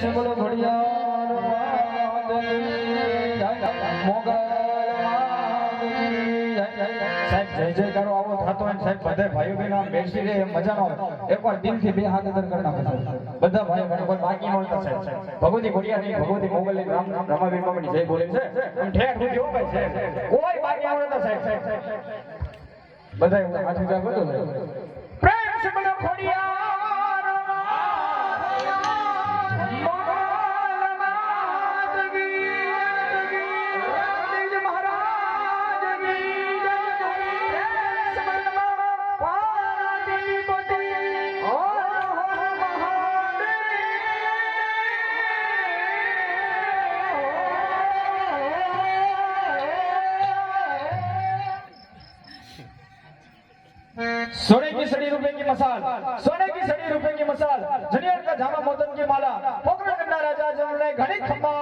બોલો સાહેબ જય જયકારો આવો થતો હોય સાહેબ બધા ભાઈઓ બહેનો બેસી રહે મજાનો આવે એકવાર દિલથી બે હાથ અંદર કરી નાખો બધા ભાઈઓ બહેનો કોઈ બાકી ન હોતા સાહેબ ભગવતી ઘોડિયાની ભગવતી મોગલની રામ રમાવીર બાબાની જય બોલે છે ઠેર સુધી હો ભાઈ સાહેબ કોઈ બાકી આવડતા સાહેબ બધા હાથ ઊંચા કરો પ્રેમ સે બોલો ઘોડિયા सोने की सड़ी रुपए की मसाल सोने की सड़ी रुपए की मसाल जनियर का जामा मोदन की माला पोखरण करना राजा जमुने घड़ी खम्मा